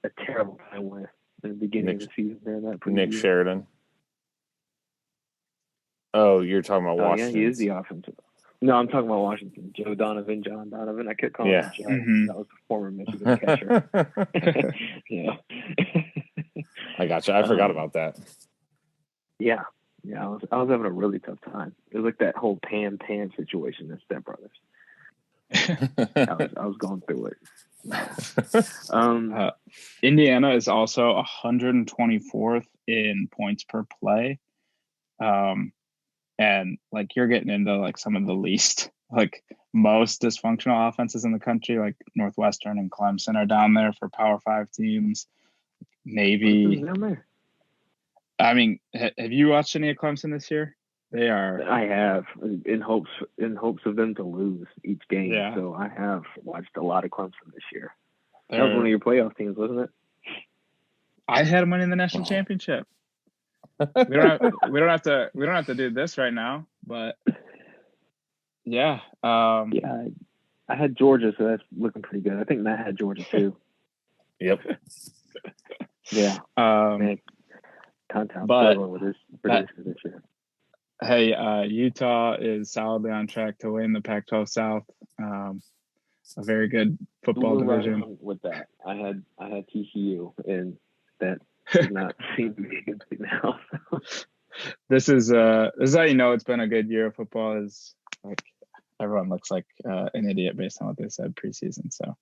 [SPEAKER 1] a terrible time with in the beginning of the season.
[SPEAKER 3] Nick Sheridan. Oh, you're talking about Washington.
[SPEAKER 1] Yeah, he is the offensive. No, I'm talking about Washington. John Donovan. I kept calling him Joe. Mm-hmm. That was the former Michigan catcher. Yeah.
[SPEAKER 3] I gotcha. I forgot about that.
[SPEAKER 1] Yeah. I was having a really tough time. It was like that whole Pam situation in Step Brothers. I was going through it.
[SPEAKER 2] Indiana is also 124th in points per play. And like you're getting into like some of the least most dysfunctional offenses in the country, like Northwestern and Clemson are down there for Power 5 teams. Navy.
[SPEAKER 1] Down there.
[SPEAKER 2] I mean, have you watched any of Clemson this year? They are.
[SPEAKER 1] I have, in hopes of them to lose each game.
[SPEAKER 2] Yeah.
[SPEAKER 1] So I have watched a lot of Clemson this year. That was one of your playoff teams, wasn't it?
[SPEAKER 2] I had them winning the national championship. We don't have to do this right now, but yeah.
[SPEAKER 1] I had Georgia, so that's looking pretty good. I think Matt had Georgia too.
[SPEAKER 3] Yep.
[SPEAKER 1] Yeah. Man,
[SPEAKER 2] but
[SPEAKER 1] with his predictions this year.
[SPEAKER 2] Hey, Utah is solidly on track to win the Pac-12 South. A very good football division.
[SPEAKER 1] With that, I had TCU, and that does not seem to be a good thing now.
[SPEAKER 2] This is how you know it's been a good year of football. Is like everyone looks like an idiot based on what they said preseason. So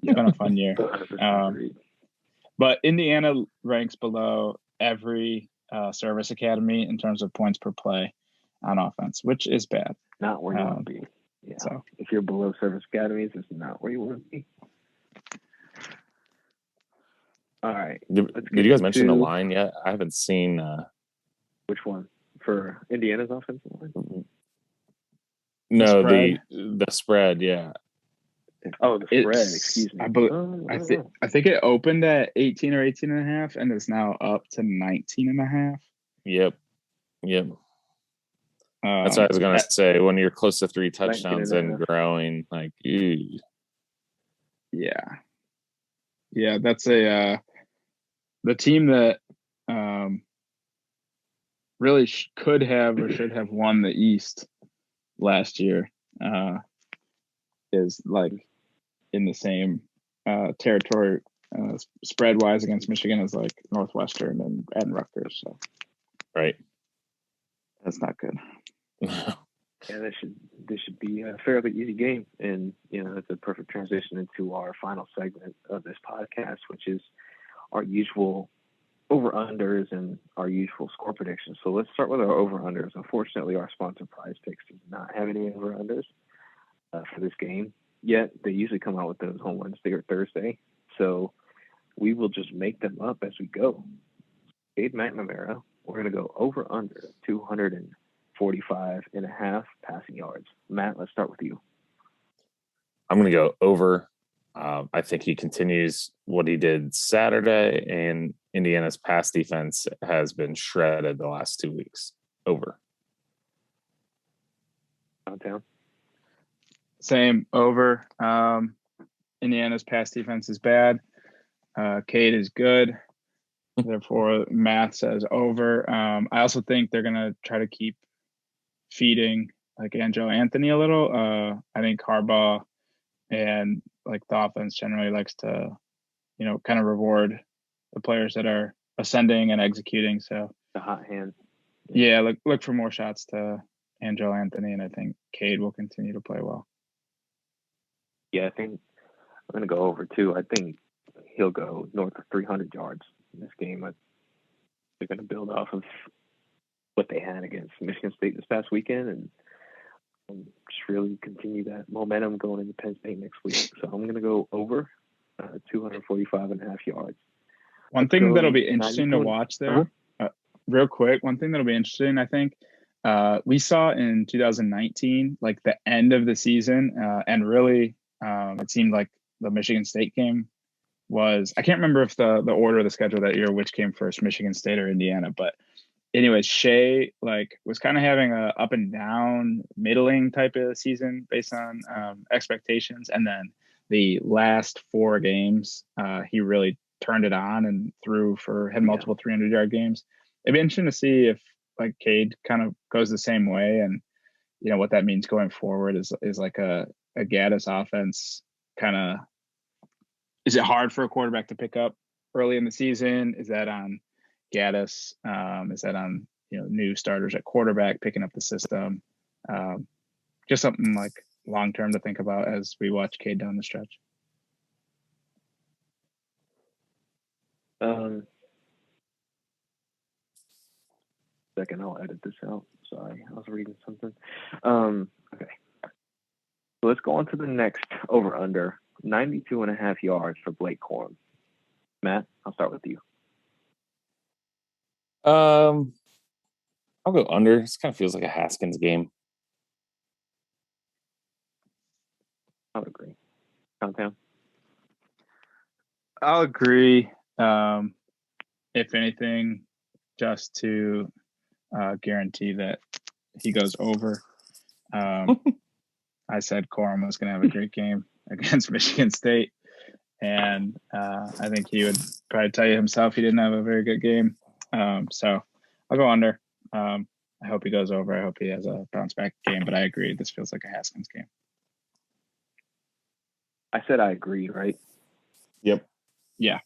[SPEAKER 2] It's been a fun year.
[SPEAKER 1] 100% agreed.
[SPEAKER 2] But Indiana ranks below every service academy in terms of points per play on offense, which is bad.
[SPEAKER 1] Not where you want to be. Yeah.
[SPEAKER 2] So
[SPEAKER 1] if you're below service academies, it's not where you want to be. All right.
[SPEAKER 3] Did you guys mention the line yet? I haven't seen.
[SPEAKER 1] Which one? For Indiana's offensive line?
[SPEAKER 3] No, the spread, yeah.
[SPEAKER 1] Oh, the spread, excuse me.
[SPEAKER 2] I think it opened at 18 or 18.5 and is now up to 19.5.
[SPEAKER 3] Yep. That's what I was going to say. When you're close to 3 touchdowns and growing, like, ew.
[SPEAKER 2] Yeah, that's the team that really could have or should have won the East last year is like in the same territory spread wise against Michigan as like Northwestern and Rutgers. So
[SPEAKER 3] right,
[SPEAKER 2] that's not good.
[SPEAKER 1] Yeah, this should be a fairly easy game, and that's a perfect transition into our final segment of this podcast, which is our usual over-unders and our usual score predictions. So let's start with our over-unders. Unfortunately, our sponsor Prize Picks does not have any over-unders for this game yet. They usually come out with those on Wednesday or Thursday, so we will just make them up as we go. Cade McNamara, we're going to go over-under 245.5 passing yards. Matt, let's start with you.
[SPEAKER 3] I'm going to go over. I think he continues what he did Saturday, and Indiana's pass defense has been shredded the last 2 weeks. Over.
[SPEAKER 1] Downtown.
[SPEAKER 2] Same, over. Indiana's pass defense is bad. Cade is good. Therefore, math says over. I also think they're going to try to keep feeding like Angelo Anthony a little. I think Harbaugh and like the offense generally likes to, kind of reward the players that are ascending and executing. So
[SPEAKER 1] the hot hand.
[SPEAKER 2] Yeah, look for more shots to Angelo Anthony, and I think Cade will continue to play well.
[SPEAKER 1] Yeah, I think I'm going to go over too. I think he'll go north of 300 yards in this game. They're going to build off of what they had against Michigan State this past weekend and just really continue that momentum going into Penn State next week. So I'm going to go over 245.5 yards.
[SPEAKER 2] One thing that'll be interesting to watch there, real quick, one thing that'll be interesting, I think, we saw in 2019, like the end of the season, and really it seemed like the Michigan State game was, I can't remember if the order of the schedule that year, which came first, Michigan State or Indiana, but anyways, Shea was kind of having a up and down, middling type of season based on expectations, and then the last 4 games, he really turned it on and had multiple 300-yard games. It'd be interesting to see if like Cade kind of goes the same way, and what that means going forward is like a Gaddis offense kind of. Is it hard for a quarterback to pick up early in the season? Is that on Gaddis? Is that on new starters at quarterback picking up the system? Just something like long term to think about as we watch Cade down the stretch.
[SPEAKER 1] Second, I'll edit this out. Sorry, I was reading something. Okay. So let's go on to the next over-under. 92.5 yards for Blake Corum. Matt, I'll start with you.
[SPEAKER 3] I'll go under. This kind of feels like a Haskins game.
[SPEAKER 1] I'll agree. Downtown.
[SPEAKER 2] I'll agree. If anything, just to guarantee that he goes over. I said Corum was going to have a great game against Michigan State, and I think he would probably tell you himself he didn't have a very good game. So I'll go under. I hope he goes over. I hope he has a bounce back game, but I agree. This feels like a Haskins game.
[SPEAKER 1] I said I agree, right?
[SPEAKER 3] Yep.
[SPEAKER 2] Yeah.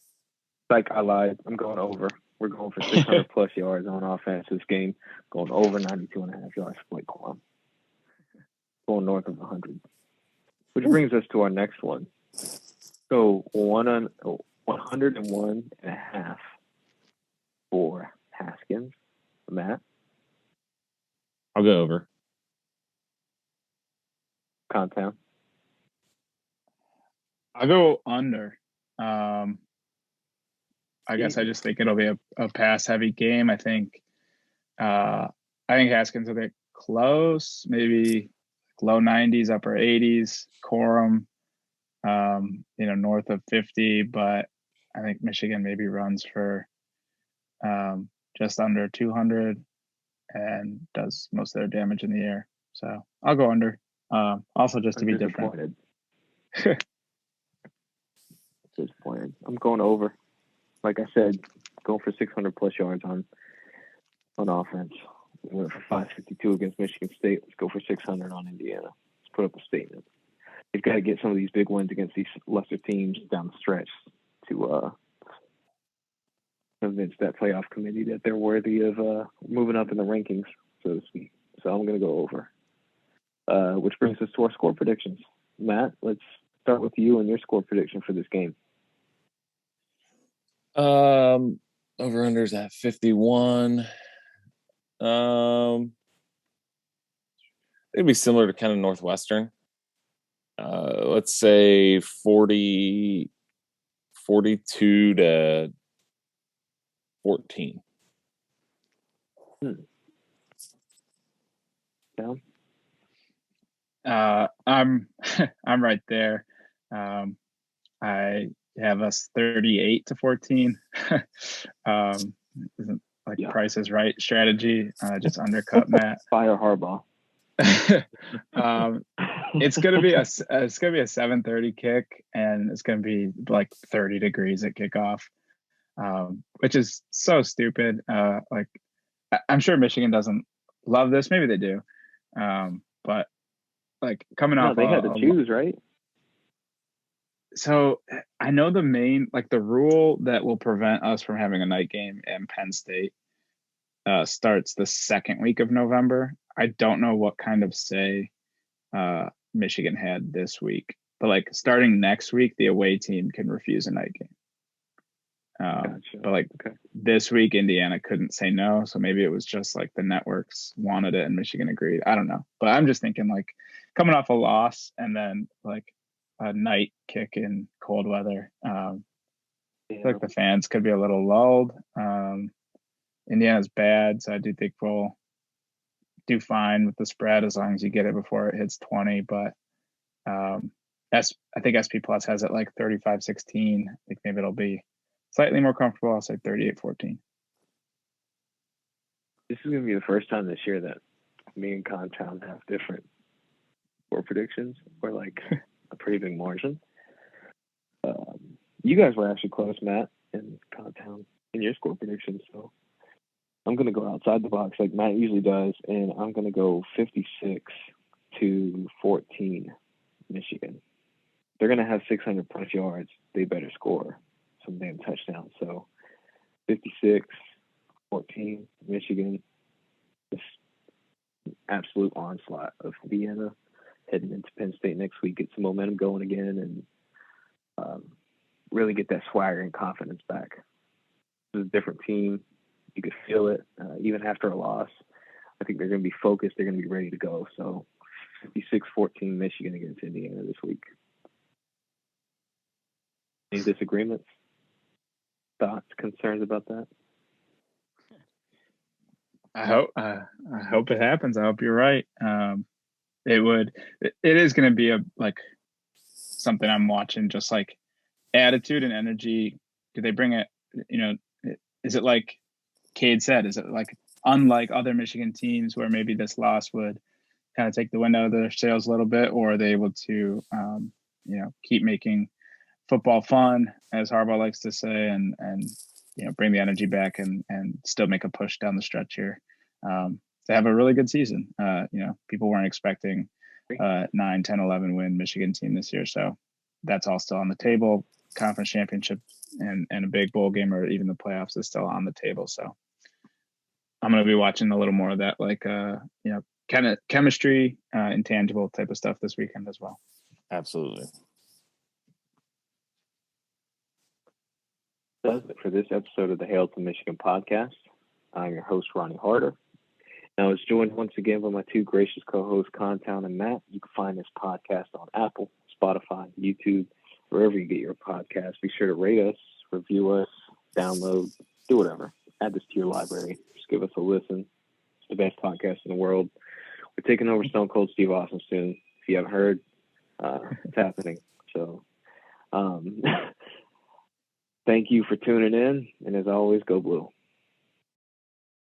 [SPEAKER 1] Like I lied. I'm going over. We're going for 600 plus yards on offense this game. Going over 92.5 yards for Blake Corum. Going north of 100. Which brings us to our next one. So 101.5 for Haskins. Matt,
[SPEAKER 3] I'll go over.
[SPEAKER 1] Contown.
[SPEAKER 2] I'll go under. I guess I just think it'll be a pass heavy game. I think Haskins will get close, maybe low 90s, upper 80s. Corum, north of 50, but I think Michigan maybe runs for just under 200 and does most of their damage in the air. So I'll go under. Also, just to be different.
[SPEAKER 1] Disappointed. I'm going over. Like I said, going for 600 plus yards on offense. We went for 552 against Michigan State. Let's go for 600 on Indiana. Let's put up a statement. They've got to get some of these big wins against these lesser teams down the stretch to convince that playoff committee that they're worthy of moving up in the rankings, so to speak. So I'm going to go over. Which brings us to our score predictions. Matt, let's start with you and your score prediction for this game.
[SPEAKER 3] Over-under's at 51. It'd be similar to kind of Northwestern. Let's say 42 to 14.
[SPEAKER 1] Down?
[SPEAKER 2] I'm right there. I have us 38 to 14. Isn't like Price is Right strategy. Just undercut Matt.
[SPEAKER 1] Fire Harbaugh.
[SPEAKER 2] It's gonna be a 7:30 kick, and it's gonna be like 30 degrees at kickoff, which is so stupid. Like I'm sure Michigan doesn't love this. Maybe they do, but like coming off,
[SPEAKER 1] they had to choose, right?
[SPEAKER 2] So I know the rule that will prevent us from having a night game in Penn State starts the second week of November. I don't know what kind of say Michigan had this week, but like starting next week, the away team can refuse a night game. Gotcha. But this week, Indiana couldn't say no, so maybe it was just like the networks wanted it and Michigan agreed. I don't know, but I'm just thinking like coming off a loss and then like a night kick in cold weather. I feel like the fans could be a little lulled. Indiana's bad, so I do think we'll do fine with the spread as long as you get it before it hits 20. But I think SP Plus has it like 35-16. I think maybe it'll be slightly more comfortable. I'll say 38-14.
[SPEAKER 1] This is going to be the first time this year that me and Contown have different score predictions or like a pretty big margin. You guys were actually close, Matt and Contown, in your score predictions. So I'm going to go outside the box like Matt usually does, and I'm going to go 56-14 Michigan. They're going to have 600 plus yards. They better score some damn touchdowns. So 56-14 Michigan. This absolute onslaught of Indiana heading into Penn State next week. Get some momentum going again and really get that swagger and confidence back. This is a different team. You could feel it even after a loss. I think they're going to be focused. They're going to be ready to go. So 56-14 Michigan against Indiana this week. Any disagreements? Thoughts, concerns about that?
[SPEAKER 2] I hope it happens. I hope you're right. It is going to be something I'm watching, just like attitude and energy. Do they bring it? Is it like Cade said? Is it like unlike other Michigan teams where maybe this loss would kind of take the wind out of their sails a little bit, or are they able to, keep making football fun, as Harbaugh likes to say, and bring the energy back and still make a push down the stretch here. They have a really good season. People weren't expecting 9, 10, 11 win Michigan team this year. So that's all still on the table. Conference championship and a big bowl game or even the playoffs is still on the table. So I'm going to be watching a little more of that, kind of chemistry, intangible type of stuff this weekend as well.
[SPEAKER 3] Absolutely.
[SPEAKER 1] Does it for this episode of the Hail to Michigan podcast. I'm your host, Ronnie Harder. And I was joined once again by my two gracious co-hosts, Contown and Matt. You can find this podcast on Apple, Spotify, YouTube, wherever you get your podcast. Be sure to rate us, review us, download, do whatever. Add this to your library. Just give us a listen. It's the best podcast in the world. We're taking over Stone Cold Steve Austin soon. If you haven't heard, it's happening. So, thank you for tuning in. And as always, go Blue.